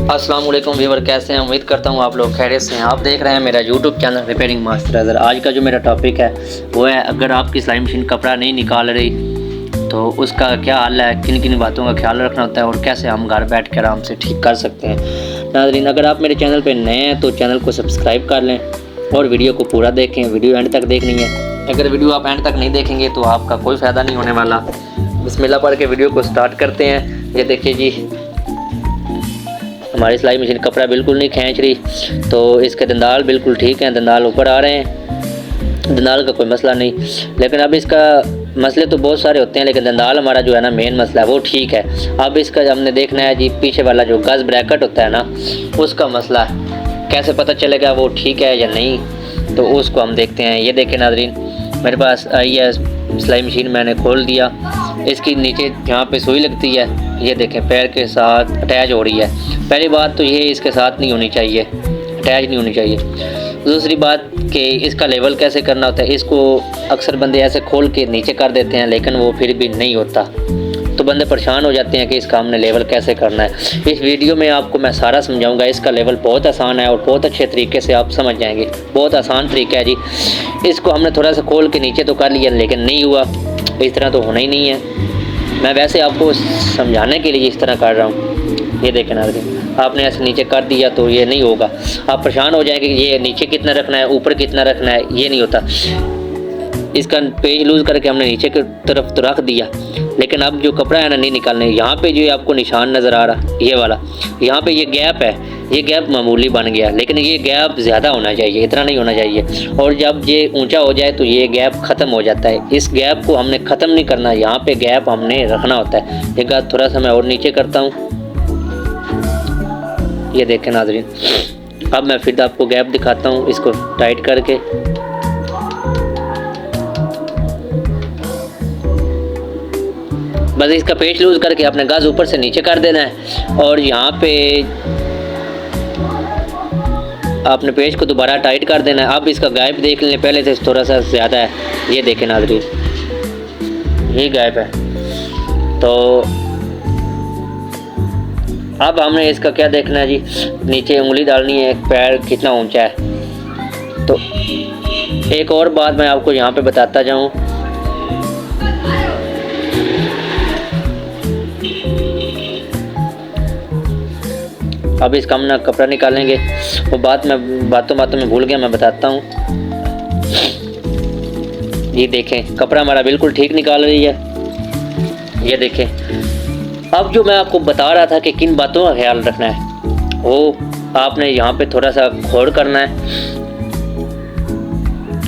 अस्सलाम वालेकुम व्यूवर, कैसे हैं? उम्मीद करता हूँ आप लोग खैरियत से हैं। आप देख रहे हैं मेरा YouTube channel repairing master Azhar. आज का जो मेरा टॉपिक है वो है, अगर आपकी सिलाई मशीन कपड़ा नहीं निकाल रही तो उसका क्या हल है, किन किन बातों का ख्याल रखना होता है और कैसे हम घर बैठ कर आराम से ठीक कर सकते हैं। नाज़रीन, अगर आप मेरे चैनल पर नए हैं तो चैनल को सब्सक्राइब कर लें और वीडियो को पूरा देखें। वीडियो एंड तक देखनी है। अगर वीडियो आप एंड तक नहीं देखेंगे तो आपका कोई फ़ायदा नहीं होने वाला। बिस्मिल्लाह पढ़ के वीडियो को स्टार्ट करते हैं। ये देखिए जी, हमारी सिलाई मशीन कपड़ा बिल्कुल नहीं खींच रही, तो इसके दंदाल बिल्कुल ठीक हैं, दंदाल ऊपर आ रहे हैं, दंदाल का कोई मसला नहीं। लेकिन अब इसका मसले तो बहुत सारे होते हैं, लेकिन दंदाल हमारा जो है ना मेन मसला है वो ठीक है। अब इसका हमने देखना है जी, पीछे वाला जो गज़ ब्रैकेट होता है ना उसका मसला है। कैसे पता चलेगा वो ठीक है या नहीं, तो उसको हम देखते हैं। ये देखें नाज़रीन, मेरे पास आई है सिलाई मशीन, मैंने खोल दिया। इसकी नीचे जहाँ पे सुई लगती है ये देखें पैर के साथ अटैच हो रही है। पहली बात तो ये इसके साथ नहीं होनी चाहिए, अटैच नहीं होनी चाहिए। दूसरी बात कि इसका लेवल कैसे करना होता है, इसको अक्सर बंदे ऐसे खोल के नीचे कर देते हैं लेकिन वो फिर भी नहीं होता, तो बंदे परेशान हो जाते हैं कि इसका हमने लेवल कैसे करना है। इस वीडियो में आपको मैं सारा समझाऊंगा। इसका लेवल बहुत आसान है और बहुत अच्छे तरीके से आप समझ जाएंगे। बहुत आसान तरीका है जी। इसको हमने थोड़ा सा खोल के नीचे तो कर लिया लेकिन नहीं हुआ, इस तरह तो होना ही नहीं है। मैं वैसे आपको समझाने के लिए इस तरह कर रहा हूँ। ये देखें नाज़रीन, आपने ऐसे नीचे कर दिया तो ये नहीं होगा। आप परेशान हो जाएंगे कि ये नीचे कितना रखना है, ऊपर कितना रखना है, ये नहीं होता। इसका पेज लूज़ करके हमने नीचे की तरफ तो रख दिया, लेकिन अब जो कपड़ा है ना नहीं निकालने। यहाँ पे जो आपको निशान नज़र आ रहा ये वाला, यहाँ पे ये गैप है, ये गैप मामूली बन गया, लेकिन ये गैप ज़्यादा होना चाहिए, इतना नहीं होना चाहिए। और जब ये ऊंचा हो जाए तो ये गैप ख़त्म हो जाता है। इस गैप को हमने ख़त्म नहीं करना, यहाँ पे गैप हमने रखना होता है। एक थोड़ा सा मैं और नीचे करता हूँ। ये देखें नाज़रीन, अब मैं फिर आपको गैप दिखाता हूँ, इसको टाइट करके। बस इसका पेच लूज़ करके अपने गज़ ऊपर से नीचे कर देना है और यहाँ पे आपने पेच को दोबारा टाइट कर देना है। अब इसका गैप देख लें, पहले से थोड़ा सा ज़्यादा है। ये देखें नाज़रीन, ये गैप है। तो अब हमने इसका क्या देखना है जी, नीचे उंगली डालनी है, पैर कितना ऊंचा है। तो एक और बात मैं आपको यहाँ पे बताता जाऊँ। अब इसका हम ना कपड़ा निकालेंगे, वो बात मैं बातों में भूल गया, मैं बताता हूँ। ये देखें, कपड़ा हमारा बिल्कुल ठीक निकाल रही है। ये देखें, अब जो मैं आपको बता रहा था कि किन बातों का ख्याल रखना है, वो आपने यहाँ पे थोड़ा सा गौर करना है।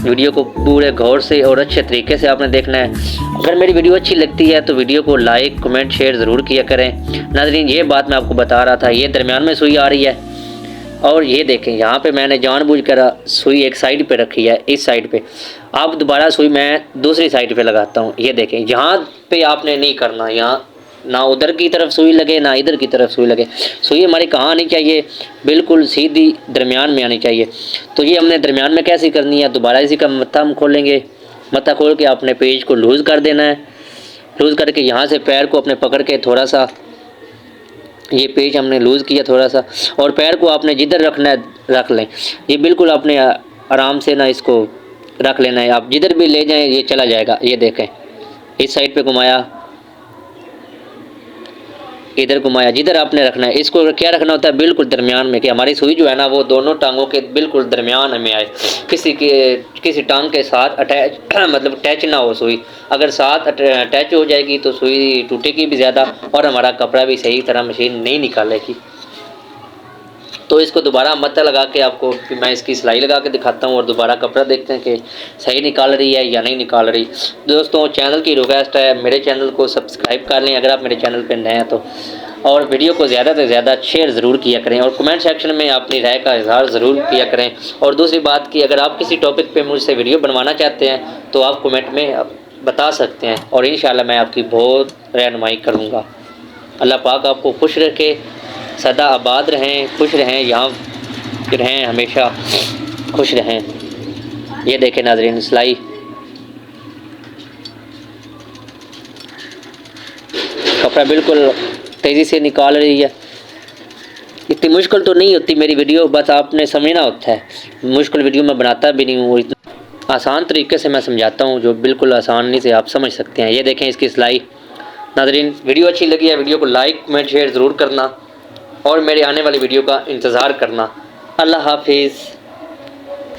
वीडियो को पूरे गौर से और अच्छे तरीके से आपने देखना है। अगर मेरी वीडियो अच्छी लगती है तो वीडियो को लाइक कमेंट शेयर ज़रूर किया करें। नाज़रीन, ये बात मैं आपको बता रहा था, ये दरमियान में सुई आ रही है और ये देखें यहाँ पे मैंने जानबूझकर सुई एक साइड पे रखी है, इस साइड पे। अब दोबारा सुई मैं दूसरी साइड पे लगाता हूँ। ये देखें, यहाँ पे आपने नहीं करना, यहाँ ना उधर की तरफ सुई लगे ना इधर की तरफ सुई लगे। सुई हमारी कहाँ आनी चाहिए, बिल्कुल सीधी दरमियान में आनी चाहिए। तो ये हमने दरमियान में कैसे करनी है, दोबारा इसी का मत्था हम खोलेंगे। मत्था खोल के अपने पेज को लूज़ कर देना है। लूज़ करके यहाँ से पैर को अपने पकड़ के थोड़ा सा, ये पेज हमने लूज़ किया थोड़ा सा, और पैर को आपने जिधर रखना है रख लें। ये बिल्कुल आपने आराम से ना इसको रख लेना है। आप जिधर भी ले जाएं ये चला जाएगा। ये देखें, इस साइड पे घुमाया, इधर घुमाया, जिधर आपने रखना है। इसको क्या रखना होता है, बिल्कुल दरमियान में, कि हमारी सुई जो है ना वो दोनों टांगों के बिल्कुल दरमियान में आए। किसी टांग के साथ अटैच मतलब अटैच ना हो सुई। अगर साथ अटैच हो जाएगी तो सुई टूटेगी भी ज़्यादा और हमारा कपड़ा भी सही तरह मशीन नहीं निकालेगी। तो इसको दोबारा मत्था लगा के आपको मैं इसकी सिलाई लगा के दिखाता हूँ और दोबारा कपड़ा देखते हैं कि सही निकाल रही है या नहीं निकाल रही। दोस्तों, चैनल की रिक्वेस्ट है, मेरे चैनल को सब्सक्राइब कर लें अगर आप मेरे चैनल पर नए हैं तो, और वीडियो को ज़्यादा से ज़्यादा शेयर ज़रूर किया करें और कमेंट सेक्शन में अपनी राय का इजहार ज़रूर किया करें। और दूसरी बात कि अगर आप किसी टॉपिक पे मुझसे वीडियो बनवाना चाहते हैं तो आप कमेंट में बता सकते हैं और इंशाल्लाह मैं आपकी बहुत रहनुमाई करूँगा। अल्लाह पाक आपको खुश रखे, सदा आबाद रहें, खुश रहें, यहाँ रहें, हमेशा खुश रहें। ये देखें नाज़रीन, सिलाई कपड़ा बिल्कुल तेज़ी से निकाल रही है। इतनी मुश्किल तो नहीं होती मेरी वीडियो, बस आपने समझना होता है। मुश्किल वीडियो मैं बनाता भी नहीं हूँ, इतना आसान तरीके से मैं समझाता हूँ जो बिल्कुल आसानी से आप समझ सकते हैं। ये देखें इसकी सिलाई। नाज़रीन, वीडियो अच्छी लगी है, वीडियो को लाइक कमेंट शेयर ज़रूर करना और मेरे आने वाली वीडियो का इंतज़ार करना। अल्लाह हाफिज़।